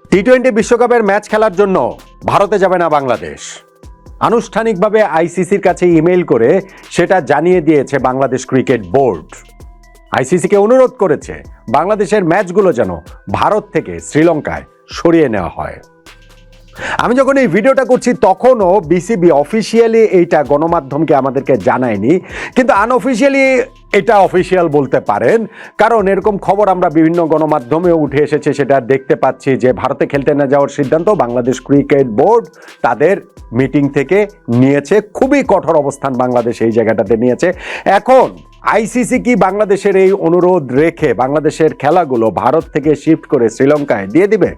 টি-20 বিশ্বকাপের ম্যাচ খেলার জন্য ভারতে যাবে না বাংলাদেশ। আনুষ্ঠানিকভাবে আইসিসির কাছে ইমেইল করে সেটা জানিয়ে দিয়েছে বাংলাদেশ ক্রিকেট বোর্ড। আইসিসিকে অনুরোধ করেছে বাংলাদেশের ম্যাচগুলো যেন ভারত থেকে শ্রীলঙ্কায় সরিয়ে নেওয়া হয়। আমি যখন এই ভিডিওটা করছি তখনও বিসিবি অফিসিয়ালি এইটা গণমাধ্যমকে আমাদেরকে জানায়নি, কিন্তু আনঅফিসিয়ালি এটা অফিসিয়াল বলতে পারেন, কারণ এরকম খবর আমরা বিভিন্ন গণমাধ্যমেও উঠে এসেছে, সেটা দেখতে পাচ্ছি যে ভারতে খেলতে না যাওয়ার সিদ্ধান্ত বাংলাদেশ ক্রিকেট বোর্ড তাদের মিটিং থেকে নিয়েছে। খুবই কঠোর অবস্থান বাংলাদেশ এই জায়গাটাতে নিয়েছে। এখন আইসিসি কি বাংলাদেশের এই অনুরোধ রেখে বাংলাদেশের খেলাগুলো ভারত থেকে শিফট করে শ্রীলঙ্কায় দিয়ে দিবে?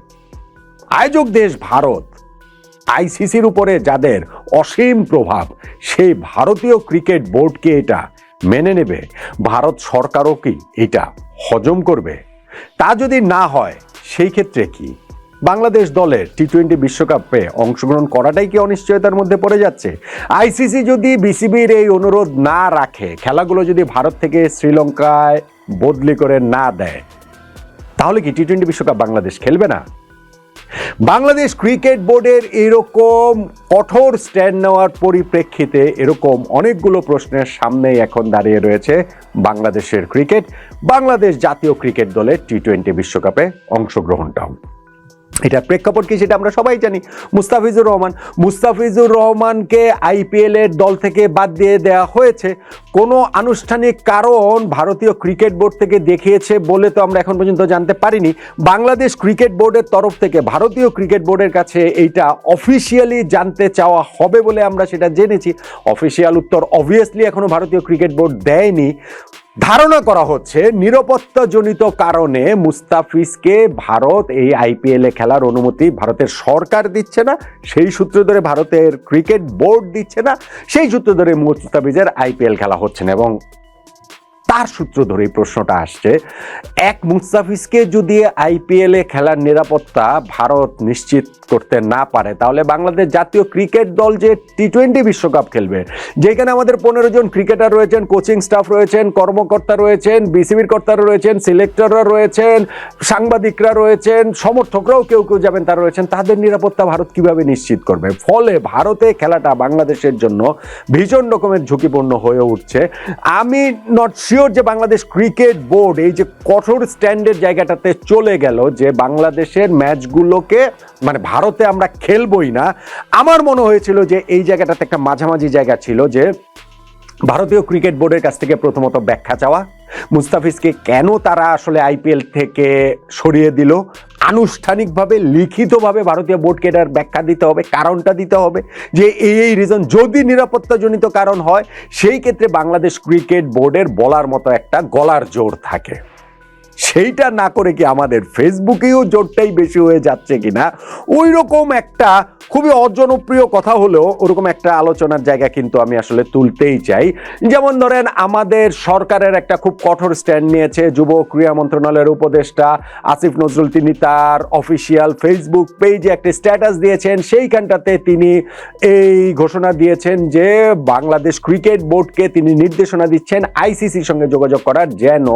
আয়োজক দেশ ভারত, আইসিসির উপরে যাদের অসীম প্রভাব, সেই ভারতীয় ক্রিকেট বোর্ডকে এটা মেনে নেবে? ভারত সরকারও কি এটা হজম করবে? তা যদি না হয় সেই ক্ষেত্রে কি বাংলাদেশ দলের টি-20 বিশ্বকাপে অংশগ্রহণ করাটাই কি অনিশ্চয়তার মধ্যে পড়ে যাচ্ছে? আইসিসি যদি বিসিবির এই অনুরোধ না রাখে, খেলাগুলো যদি ভারত থেকে শ্রীলঙ্কায় বদলি করে না দেয়, তাহলে কি টি-20 বিশ্বকাপ বাংলাদেশ খেলবে না? বাংলাদেশ ক্রিকেট বোর্ডের এরকম কঠোর স্ট্যান্ড নেওয়ার পরিপ্রেক্ষিতে এরকম অনেকগুলো প্রশ্নের সামনেই এখন দাঁড়িয়ে রয়েছে বাংলাদেশের ক্রিকেট, বাংলাদেশ জাতীয় ক্রিকেট দলের টি-20 বিশ্বকাপে অংশগ্রহণটাও। এটার প্রেক্ষাপট কি সেটা আমরা সবাই জানি। মুস্তাফিজুর রহমানকে আইপিএল এর দল থেকে বাদ দিয়ে দেওয়া হয়েছে। কোনো আনুষ্ঠানিক কারণ ভারতীয় ক্রিকেট বোর্ড থেকে দেখিয়েছে বলে তো আমরা এখন পর্যন্ত জানতে পারিনি। বাংলাদেশ ক্রিকেট বোর্ডের তরফ থেকে ভারতীয় ক্রিকেট বোর্ডের কাছে এইটা অফিসিয়ালি জানতে চাওয়া হবে বলে আমরা সেটা জেনেছি। অফিসিয়াল উত্তর অবভিয়াসলি এখনো ভারতীয় ক্রিকেট বোর্ড দেয়নি। ধারণা করা হচ্ছে নিরাপত্তাজনিত কারণে মুস্তাফিজকে ভারত এই আইপিএল এ খেলার অনুমতি ভারতের সরকার দিচ্ছে না, সেই সূত্র ধরে ভারতের ক্রিকেট বোর্ড দিচ্ছে না, সেই সূত্র ধরে মুস্তাফিজের আইপিএল খেলা হচ্ছে না। এবং তার সূত্র ধরে প্রশ্নটা আসছে, এক মুস্তাফিজকে যদি আইপিএল এ খেলার নিরাপত্তা ভারত নিশ্চিত করতে না পারে, তাহলে বাংলাদেশ জাতীয় ক্রিকেট দল যে টি-20 বিশ্বকাপ খেলবে, যেখানে আমাদের 15 জন ক্রিকেটার রয়েছেন, কোচিং স্টাফ রয়েছেন, কর্মকর্তা রয়েছেন, বিসিবির কর্তারা রয়েছেন, সিলেক্টররা রয়েছেন, সাংবাদিকরা রয়েছেন, সমর্থকরাও কেউ কেউ যাবেন তারা রয়েছেন, তাদের নিরাপত্তা ভারত কিভাবে নিশ্চিত করবে? ফলে ভারতে খেলাটা বাংলাদেশের জন্য ভীষণ রকমের ঝুঁকিপূর্ণ হয়ে উঠছে। আমি নট শিওর যে বাংলাদেশ ক্রিকেট বোর্ড এই যে কঠোর স্ট্যান্ডের জায়গাটাতে চলে গেল যে বাংলাদেশের ম্যাচগুলোকে মানে ভারতে আমরা খেলবই না। আমার মনে হয়েছিল যে এই জায়গাটাতে একটা মাঝামাঝি জায়গা ছিল, যে ভারতীয় ক্রিকেট বোর্ডের কাছ থেকে প্রথমত ব্যাখ্যা চাওয়া, মুস্তাফিজকে কেন তারা আসলে আইপিএল থেকে সরিয়ে দিল, আনুষ্ঠানিকভাবে লিখিতভাবে ভারতীয় বোর্ডকে এটার ব্যাখ্যা দিতে হবে, কারণটা দিতে হবে যে এই রিজন। যদি নিরাপত্তাজনিত কারণ হয় সেই ক্ষেত্রে বাংলাদেশ ক্রিকেট বোর্ডের বলার মতো একটা গলার জোর থাকে। সেইটা না করে কি আমাদের ফেসবুকেও জোরটাই বেশি হয়ে যাচ্ছে কিনা, ওই রকম একটা খুবই অজনপ্রিয় কথা হলেও ওরকম একটা আলোচনার জায়গা কিন্তু আমি আসলে তুলতেই চাই। যেমন ধরেন আমাদের সরকারের একটা খুব কঠোর স্ট্যান্ড নিয়েছে যুব ক্রীড়া মন্ত্রণালয়ের উপদেষ্টা আসিফ নজরুল। তিনি তার অফিসিয়াল ফেসবুক পেজে একটা স্ট্যাটাস দিয়েছেন, সেইখানটাতে তিনি এই ঘোষণা দিয়েছেন যে বাংলাদেশ ক্রিকেট বোর্ডকে তিনি নির্দেশনা দিচ্ছেন আইসিসির সঙ্গে যোগাযোগ করার, যেন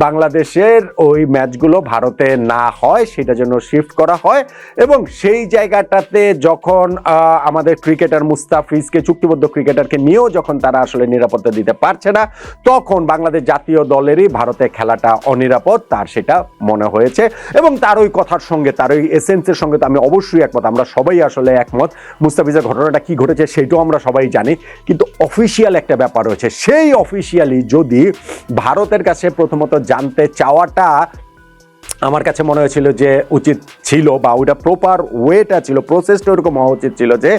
বাংলাদেশের ওই ম্যাচগুলো ভারতে না হয়, সেটা যেন শিফট করা হয়। এবং সেই জায়গাটাতে যখন আমাদের ক্রিকেটার মুস্তাফিজকে, চুক্তিবদ্ধ ক্রিকেটারকে নিয়েও যখন তারা আসলে নিরাপত্তা দিতে পারছে না, তখন বাংলাদেশ জাতীয় দলেরই ভারতে খেলাটা অনিরাপদ, তার সেটা মনে হয়েছে। এবং তার ওই কথার সঙ্গে, তার ওই এসেন্সের সঙ্গে তো আমি অবশ্যই একমত, আমরা সবাই আসলে একমত। মুস্তাফিজের ঘটনাটা কি ঘটেছে সেটাও আমরা সবাই জানি, কিন্তু অফিসিয়াল একটা ব্যাপার রয়েছে। সেই অফিসিয়ালি যদি ভারতের কাছে প্রথমত জানতে চাওয়াটা আমার কাছে মনে হয়েছিল যে উচিত ছিল, বা ওইটা প্রপার ওয়েটা ছিল, প্রসেসটা ওরকম হওয়া উচিত ছিল যে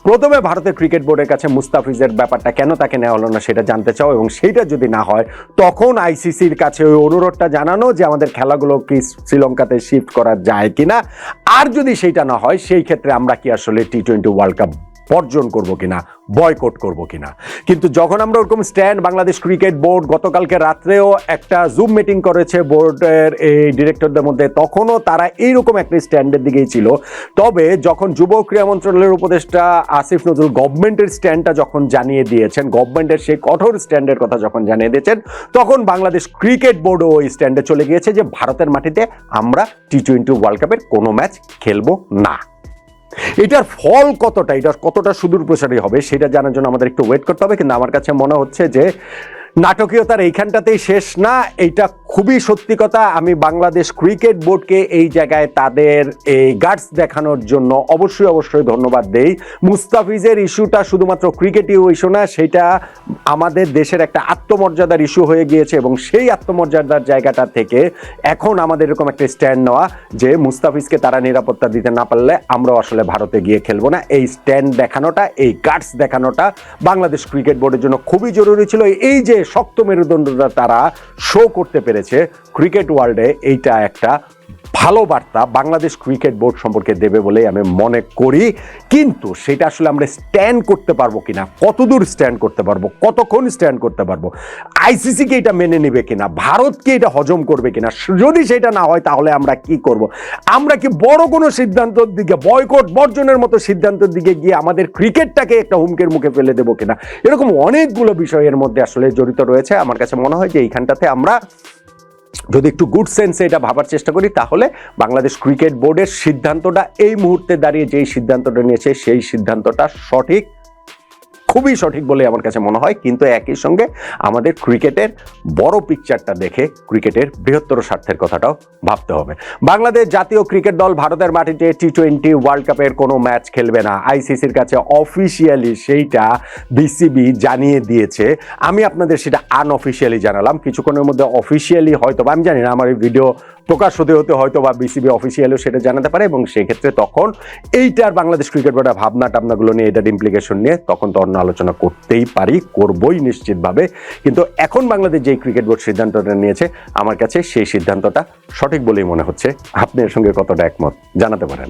প্রথমে ভারতের ক্রিকেট বোর্ডের কাছে মুস্তাফিজের ব্যাপারটা কেন তাকে নেওয়া হলো না সেটা জানতে চাও, এবং সেইটা যদি না হয় তখন আইসিসির কাছে ওই অনুরোধটা জানানো যে আমাদের খেলাগুলো কি শ্রীলঙ্কাতে শিফট করা যায় কিনা। আর যদি সেইটা না হয় সেই ক্ষেত্রে আমরা কি আসলে টি-20 ওয়ার্ল্ড কাপ বর্জন করব কিনা, বয়কট করব কিনা। কিন্তু যখন আমরা ওরকম স্ট্যান্ড, বাংলাদেশ ক্রিকেট বোর্ড গতকালকে রাত্রেও একটা জুম মিটিং করেছে বোর্ডের এই ডিরেক্টরদের মধ্যে, তখনও তারা এইরকম একটা স্ট্যান্ডের দিকেই ছিল। তবে যখন যুব ক্রীড়া মন্ত্রণালয়ের উপদেষ্টা আসিফ নজরুল গভর্নমেন্টের স্ট্যান্ডটা যখন জানিয়ে দিয়েছেন, গভর্নমেন্টের সেই কঠোর স্ট্যান্ডের কথা যখন জানিয়ে দিয়েছেন, তখন বাংলাদেশ ক্রিকেট বোর্ডও ওই স্ট্যান্ডে চলে গিয়েছে যে ভারতের মাটিতে আমরা টি-20 ওয়ার্ল্ড কাপের কোনো ম্যাচ খেলবো না। এটার ফল কতটা, এটার কতটা সুদূর প্রসারী হবে সেটা জানার জন্য আমাদের একটু ওয়েট করতে হবে। কিন্তু আমার কাছে মনে হচ্ছে যে নাটকীয়তার এইখানটাতেই শেষ না, এইটা খুবই সত্যি কথা। আমি বাংলাদেশ ক্রিকেট বোর্ডকে এই জায়গায় তাদের এই গাটস দেখানোর জন্য অবশ্যই ধন্যবাদ দেই। মুস্তাফিজের ইস্যুটা শুধুমাত্র ক্রিকেটীয় ইস্যু না, সেটা আমাদের দেশের একটা আত্মমর্যাদার ইস্যু হয়ে গিয়েছে এবং সেই আত্মমর্যাদার জায়গাটা থেকে এখন আমাদের এরকম একটা স্ট্যান্ড নেওয়া যে মুস্তাফিজকে তারা নিরাপত্তা দিতে না পারলে আমরাও আসলে ভারতে গিয়ে খেলবো না, এই স্ট্যান্ড দেখানোটা, এই গাটস দেখানোটা বাংলাদেশ ক্রিকেট বোর্ডের জন্য খুবই জরুরি ছিল। এই যে শক্ত মেরুদণ্ডটা তারা শো করতে পেরেছে ক্রিকেট ওয়ার্ল্ডে, এইটা একটা ভালো বার্তা বাংলাদেশ ক্রিকেট বোর্ড সম্পর্কে দেবে বলেই আমি মনে করি। কিন্তু সেটা আসলে আমরা স্ট্যান্ড করতে পারবো কিনা, কতদূর স্ট্যান্ড করতে পারবো, কতক্ষণ স্ট্যান্ড করতে পারবো, আইসিসিকে এটা মেনে নেবে কিনা, ভারতকে এটা হজম করবে কিনা, যদি সেটা না হয় তাহলে আমরা কি করব? আমরা কি বড় কোনো সিদ্ধান্তের দিকে, বয়কট বর্জনের মতো সিদ্ধান্তের দিকে গিয়ে আমাদের ক্রিকেটটাকে একটা হুমকির মুখে ফেলে দেবো কিনা? এরকম অনেকগুলো বিষয়ের মধ্যে আসলে জড়িত রয়েছে। আমার কাছে মনে হয় যে এইখানটাতে আমরা যদি একটু গুড সেন্সে এটা ভাবার চেষ্টা করি, তাহলে বাংলাদেশ ক্রিকেট বোর্ডের সিদ্ধান্তটা এই মুহূর্তে দাঁড়িয়ে যেই সিদ্ধান্তটা নিয়েছে সেই সিদ্ধান্তটা সঠিক, খুবই সঠিক বলে আমার কাছে মনে হয়। কিন্তু একই সঙ্গে আমাদের ক্রিকেটের বড় পিকচারটা দেখে ক্রিকেটের বৃহত্তর স্বার্থের কথাটাও ভাবতে হবে। বাংলাদেশ জাতীয় ক্রিকেট দল ভারতের মাটিতে টি-20 ওয়ার্ল্ড কাপের কোনো ম্যাচ খেলবে না, আইসিসির কাছে অফিসিয়ালি সেইটা বিসিবি জানিয়ে দিয়েছে। আমি আপনাদের সেটা আনঅফিসিয়ালি জানালাম, কিছুক্ষণের মধ্যে অফিসিয়ালি হয়তো, আমি জানি না, আমার এই ভিডিও প্রকাশ হতে হতে হয়তো বা বিসিবি অফিসিয়ালিও সেটা জানাতে পারে এবং সেক্ষেত্রে তখন এইটার বাংলাদেশ ক্রিকেট বোর্ডের ভাবনা টাবনাগুলো নিয়ে, এটার ইমপ্লিকেশন নিয়ে তখন তো অন্য আলোচনা করতেই পারি, করবই নিশ্চিতভাবে। কিন্তু এখন বাংলাদেশ যেই ক্রিকেট বোর্ড সিদ্ধান্তটা নিয়েছে, আমার কাছে সেই সিদ্ধান্তটা সঠিক বলেই মনে হচ্ছে। আপনার সঙ্গে কতটা একমত জানাতে পারেন।